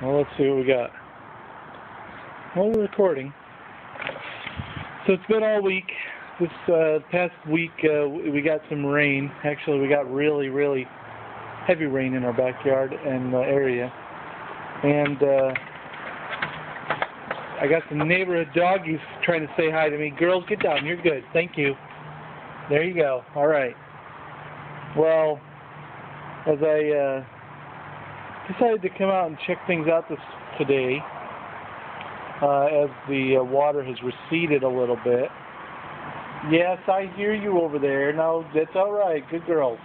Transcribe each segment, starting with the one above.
Well, let's see what we got. Well, we're recording. So it's been all week. This past week we got some rain. Actually, we got really, really heavy rain in our backyard and area. And I got some neighborhood doggies trying to say hi to me. Girls, get down. You're good. Thank you. There you go. All right. Well, as I decided to come out and check things out today, as the water has receded a little bit. Yes, I hear you over there. No, that's all right. Good girls.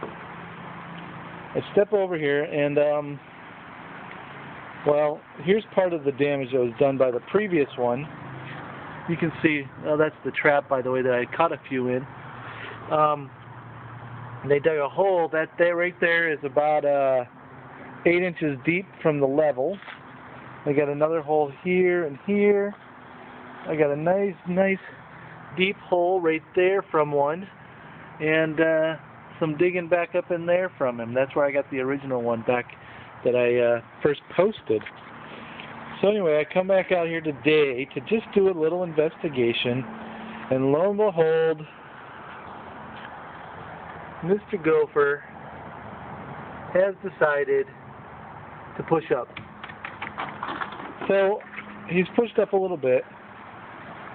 I step over here and, well, here's part of the damage that was done by the previous one. You can see, oh, that's the trap, by the way, that I caught a few in. They dug a hole. That right there is about 8 inches deep from the level. I got another hole here and here. I got a nice deep hole right there from one, and some digging back up in there from him. That's where I got the original one back that I first posted. So anyway, I come back out here today to just do a little investigation, and lo and behold, Mr. Gopher has decided to push up. So he's pushed up a little bit.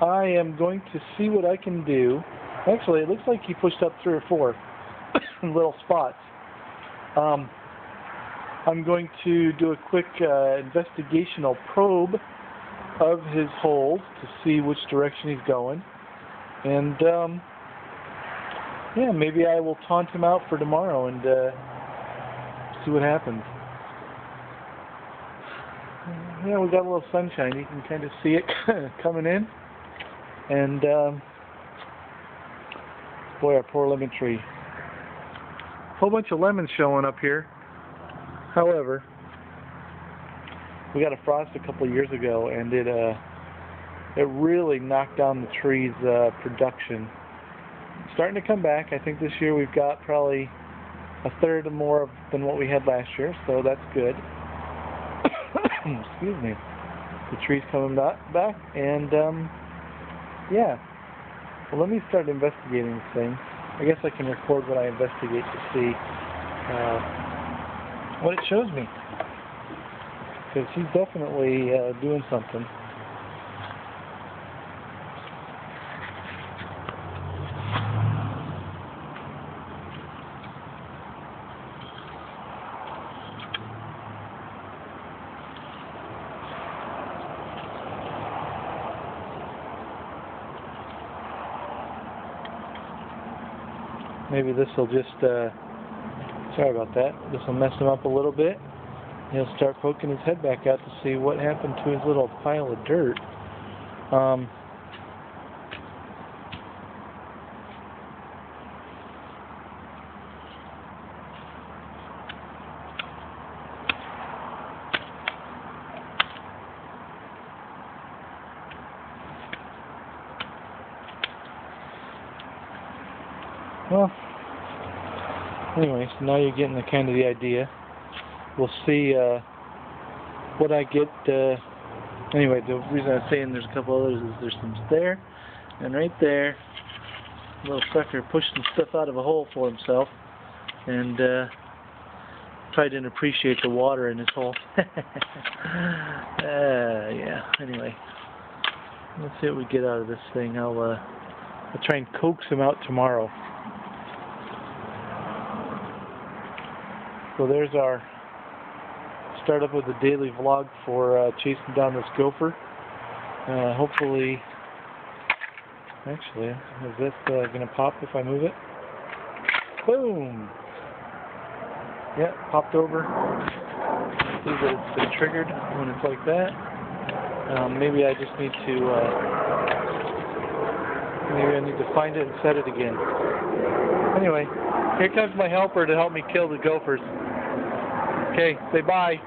I am going to see what I can do. Actually, it looks like he pushed up 3 or 4 little spots. I'm going to do a quick investigational probe of his hold to see which direction he's going. And yeah, maybe I will taunt him out for tomorrow and see what happens. Yeah, we got a little sunshine. You can kind of see it coming in. And boy, our poor lemon tree. Whole bunch of lemons showing up here. However, we got a frost a couple of years ago, and it really knocked down the tree's production. It's starting to come back. I think this year we've got probably 1/3 or more than what we had last year, so that's good. Excuse me. The tree's coming back, and yeah. Well, let me start investigating this thing. I guess I can record what I investigate to see what it shows me, because he's definitely doing something. Maybe this will just, sorry about that, this will mess him up a little bit. He'll start poking his head back out to see what happened to his little pile of dirt. Well, anyway, so now you're getting the kind of the idea. We'll see what I get. Anyway, the reason I'm saying there's a couple others is there's some there, and right there, little sucker pushed some stuff out of a hole for himself, and probably didn't appreciate the water in his hole. Yeah. Anyway, let's see what we get out of this thing. I'll try and coax him out tomorrow. So there's our startup of the daily vlog for chasing down this gopher. Hopefully, actually, is this going to pop if I move it? Boom! Yeah, popped over. See that it's been triggered when it's like that. Maybe I just need to, maybe I need to find it and set it again. Anyway, here comes my helper to help me kill the gophers. Okay, say bye.